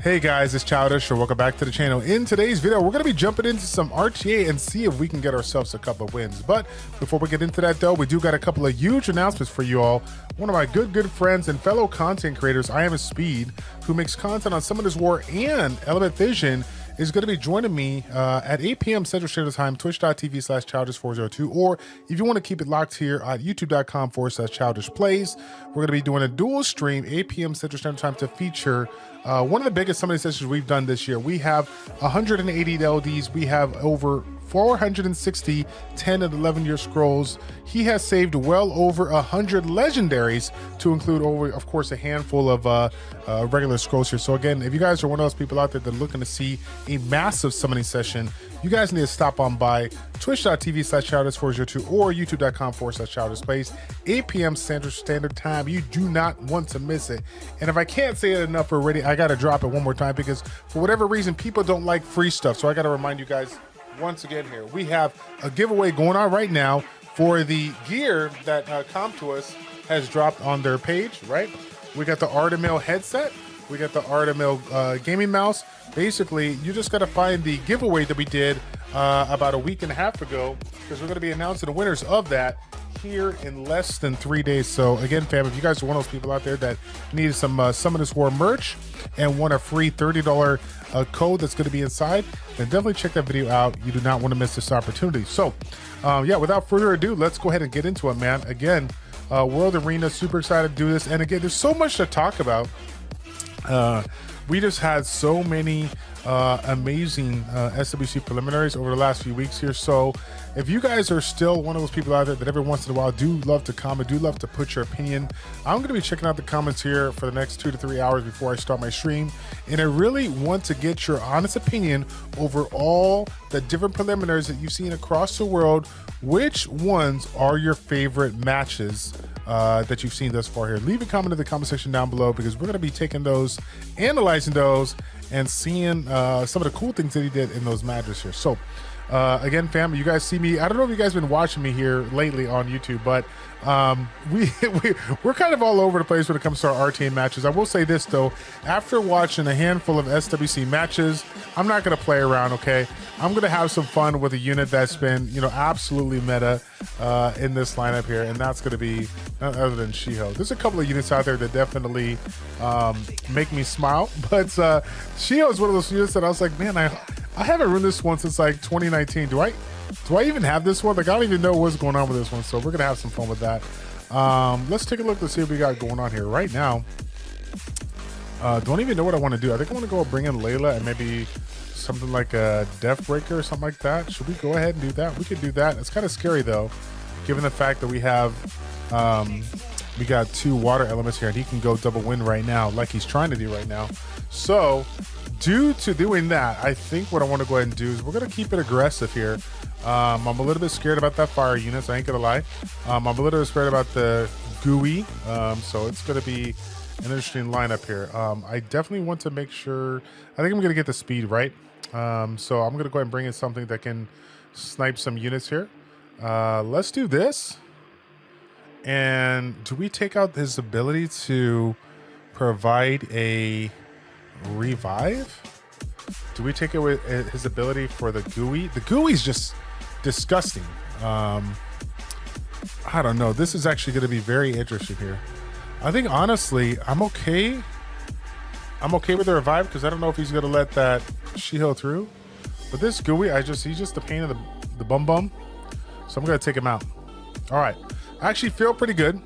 Hey guys, it's Childish, or welcome back to the channel. In today's video, we're going to be jumping into some RTA and see if we can get ourselves a couple of wins. But before we get into that though, we do got a couple of huge announcements for you all. One of my good friends and fellow content creators, I Am a Speed, who makes content on Summoners War and Element Vision, is going to be joining me at 8 p.m. Central Standard Time, twitch.tv/childish402, or if you want to keep it locked here at youtube.com/ChildishPlays, we're going to be doing a dual stream 8 p.m. Central Standard Time to feature one of the biggest summoning sessions we've done this year. We have 180 LDs. We have over 460 10 and 11 year scrolls. He has saved well over 100 legendaries, to include over, of course, a handful of regular scrolls here. So again, if you guys are one of those people out there that are looking to see a massive summoning session, you guys need to stop on by twitch.tv/childish402 or youtube.com/childishplays, 8 p.m. Central Standard Time. You do not want to miss it. And if I can't say it enough already, I got to drop it one more time, because for whatever reason, people don't like free stuff. So I got to remind you guys once again here, we have a giveaway going on right now for the gear that CompToUs has dropped on their page, right? We got the Artemil headset. We got the Artemil gaming mouse. Basically, you just got to find the giveaway that we did about a week and a half ago, because we're going to be announcing the winners of that here in less than 3 days. So again, fam, if you guys are one of those people out there that need some Summoners War merch and want a free $30 code that's going to be inside, then definitely check that video out. You do not want to miss this opportunity. So yeah, without further ado, let's go ahead and get into it, man. Again, World Arena, super excited to do this. And again, there's so much to talk about. We just had so many amazing SWC preliminaries over the last few weeks here. So if you guys are still one of those people out there that every once in a while do love to comment, do love to put your opinion, I'm going to be checking out the comments here for the next 2 to 3 hours before I start my stream. And I really want to get your honest opinion over all the different preliminaries that you've seen across the world. Which ones are your favorite matches that you've seen thus far here? Leave a comment in the comment section down below, because we're going to be taking those, analyzing those, and seeing some of the cool things that he did in those matches here. So again, fam, you guys see me. I don't know if you guys been watching me here lately on YouTube, but we're kind of all over the place when it comes to our RTA matches. I will say this though, after watching a handful of SWC matches, I'm not going to play around, okay? I'm going to have some fun with a unit that's been, you know, absolutely meta in this lineup here, and that's going to be none other than Shiho. There's a couple of units out there that definitely make me smile, but Shiho is one of those units that I was like, man, I haven't run this one since like 2019. Do I even have this one? Like, I don't even know what's going on with this one, so we're gonna have some fun with that. Let's take a look to see what we got going on here right now. Don't even know what I want to do. I think I want to go bring in Layla and maybe something like a Death Breaker or something like that. Should we go ahead and do that? We could do that. It's kind of scary though, given the fact that we have we got 2 water elements here, and he can go double win right now, like he's trying to do right now. So due to doing that, I think what I want to go ahead and do is we're going to keep it aggressive here. I'm a little bit scared about that fire unit, so I ain't gonna lie. I'm a little bit scared about the GUI, so it's going to be an interesting lineup here. I definitely want to make sure, I think I'm going to get the speed right. So I'm going to go ahead and bring in something that can snipe some units here. Let's do this. And do we take out his ability to provide a revive? Do we take away his ability for the GUI? The GUI is just disgusting. I don't know. This is actually going to be very interesting here. I think honestly, I'm okay. I'm okay with the revive, because I don't know if he's going to let that Shiho through. But this GUI, he's just a pain in the bum. So I'm going to take him out. All right. I actually feel pretty good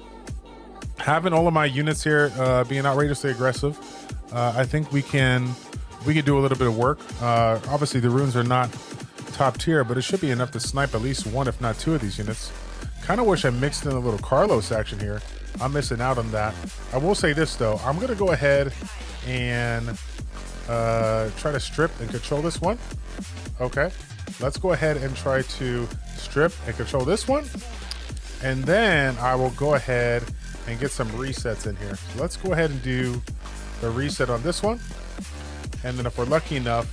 having all of my units here being outrageously aggressive. I think we can do a little bit of work. Obviously the runes are not top tier, but it should be enough to snipe at least 1, if not 2 of these units. Kind of wish I mixed in a little Carlos action here. I'm missing out on that. I will say this though, I'm gonna go ahead and try to strip and control this one. Okay, let's go ahead and try to strip and control this one. And then I will go ahead and get some resets in here. So let's go ahead and do the reset on this one. And then if we're lucky enough,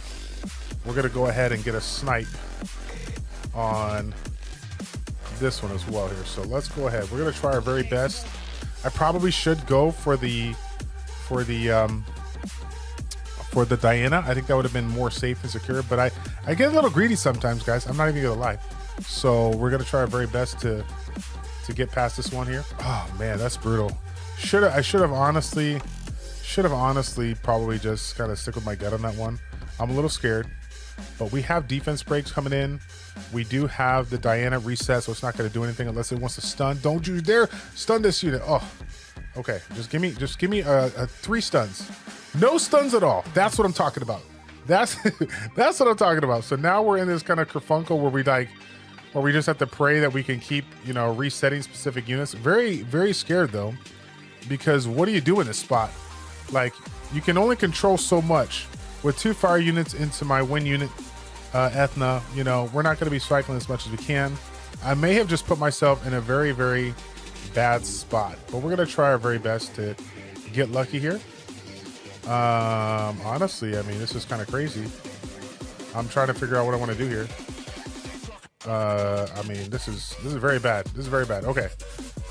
we're gonna go ahead and get a snipe on this one as well here. So let's go ahead. We're gonna try our very best. I probably should go for the for the Diana. I think that would have been more safe and secure, but I get a little greedy sometimes, guys. I'm not even gonna lie. So we're gonna try our very best to get past this one here. Oh man, that's brutal. I should have honestly probably just kind of stick with my gut on that one. I'm a little scared, but we have defense breaks coming in. We do have the Diana reset, so it's not going to do anything unless it wants to stun. Don't you dare stun this unit. Oh, okay. Just give me 3 stuns. No stuns at all. That's what I'm talking about. That's what I'm talking about. So now we're in this kind of kerfunkle where we just have to pray that we can keep, you know, resetting specific units. Very, very scared though, because what do you do in this spot? Like, you can only control so much. With 2 fire units into my win unit, Ethna, you know, we're not going to be cycling as much as we can. I may have just put myself in a very, very bad spot, but we're going to try our very best to get lucky here. Honestly, I mean, this is kind of crazy. I'm trying to figure out what I want to do here. I mean, this is very bad. This is very bad. Okay.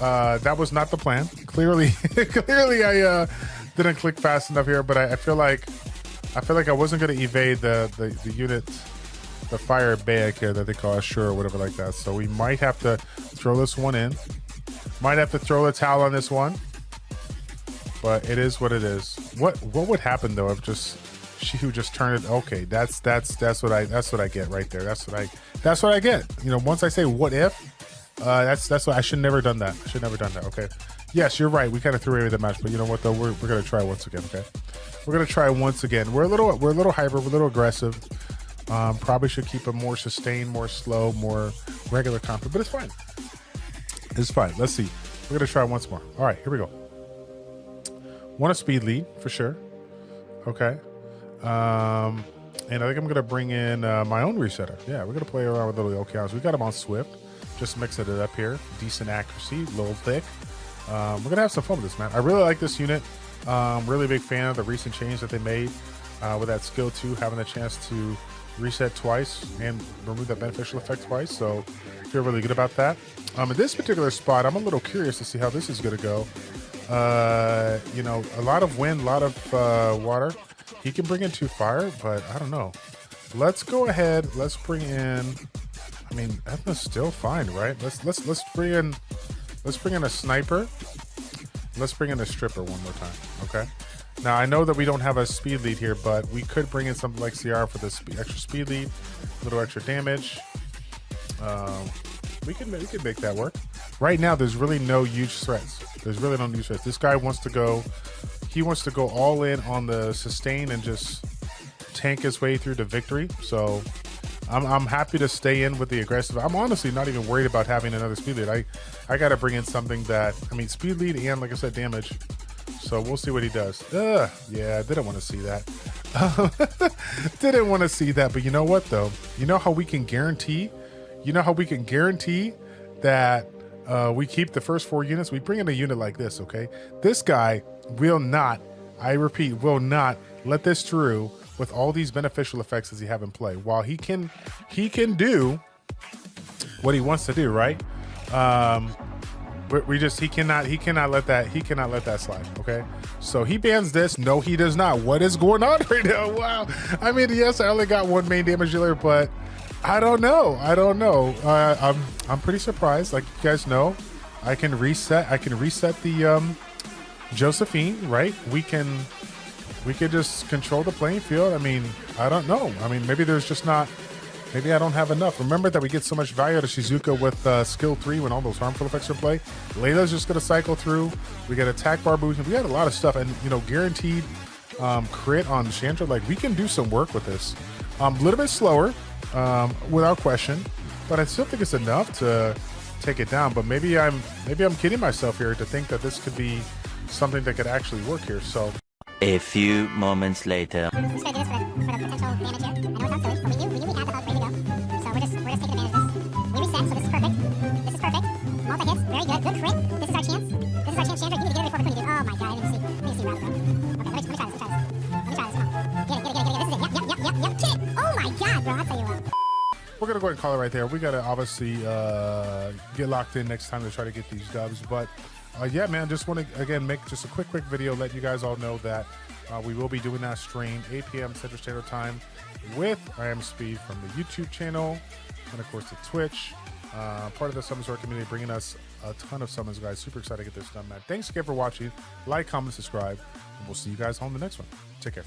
That was not the plan. Clearly, clearly I didn't click fast enough here, but I feel like I wasn't going to evade the unit, the fire back here that they call Assure or whatever like that. So we might have to throw this one in. Might have to throw the towel on this one. But it is what it is. What would happen though if she who just turned it? Okay, that's what I get right there. That's what I get. You know, once I say what if, that's what I should never done that. I should never done that. Okay. Yes, you're right. We kind of threw away the match, but you know what though? We're gonna try once again. Okay. We're gonna try once again. We're a little hyper. We're a little aggressive. Probably should keep a more sustained, more slow, more regular comfort, but it's fine. It's fine. Let's see. We're gonna try once more. All right, here we go. Want a speed lead for sure. Okay. And I think I'm gonna bring in my own resetter. Yeah, we're gonna play around with little OKRs. We got him on Swift. Just mixing it up here. Decent accuracy, a little thick. We're gonna have some fun with this, man. I really like this unit. Really big fan of the recent change that they made with that skill 2, having a chance to reset twice and remove that beneficial effect twice. So I feel really good about that. In this particular spot, I'm a little curious to see how this is gonna go. You know, a lot of wind, a lot of water. He can bring in 2 fire, but I don't know. Let's go ahead. Let's bring in. I mean, Ethna's still fine, right? Let's bring in. Let's bring in a sniper. Let's bring in a stripper one more time. Okay. Now I know that we don't have a speed lead here, but we could bring in something like CR for this extra speed lead, a little extra damage. We can make that work. Right now, there's really no huge threats. There's really no huge threats. This guy wants to go. He wants to go all in on the sustain and just tank his way through to victory. So I'm happy to stay in with the aggressive. I'm honestly not even worried about having another speed lead. I got to bring in something that, I mean, speed lead and, like I said, damage. So we'll see what he does. Yeah, I didn't want to see that. Didn't want to see that. But you know what, though? You know how we can guarantee? You know how we can guarantee that we keep the first 4 units? We bring in a unit like this, okay? This guy will not, I repeat, will not let this through with all these beneficial effects as he have in play. While he can do what he wants to do, right? He cannot let that slide. Okay, so he bans this. No, he does not. What is going on right now? Wow. I mean, yes, I only got 1 main damage dealer, but I don't know. I'm pretty surprised. Like you guys know, I can reset the Josephine, right? We could just control the playing field. I mean, I don't know. I mean, maybe there's just not. Maybe I don't have enough. Remember that we get so much value out of Shizuka with skill 3 when all those harmful effects are in play. Layla's just going to cycle through. We get attack bar boost. We got a lot of stuff, and you know, guaranteed crit on Chandra. Like we can do some work with this. A little bit slower, without question, but I still think it's enough to take it down. But maybe I'm kidding myself here to think that this could be something that could actually work here. So. A few moments later. We're just gonna do this for the potential damage here. I know it sounds silly, but we knew we had the health ready to go. So we're just taking advantage of this. We reset, so this is perfect. This is perfect. Multi-hits, very good. Good crit. This is our chance. This is our chance, Chandra. You need to get it before Bakuni did. Oh my god, I didn't see rather bro. Okay, let me try this. Let me try this. Come on. Get it. This is it. Yep. Get it. Oh my god, bro. I'll tell you what. We're gonna go ahead and call it right there. We gotta obviously get locked in next time to try to get these dubs, but yeah, man, just want to again make just a quick video, let you guys all know that We will be doing that stream 8 p.m. Central Standard Time with I Am Speed from the YouTube channel and of course the Twitch. Part of the Summons War community, bringing us a ton of summons, guys. Super excited to get this done, man. Thanks again for watching. Like, comment, subscribe, and we'll see you guys on the next one. Take care.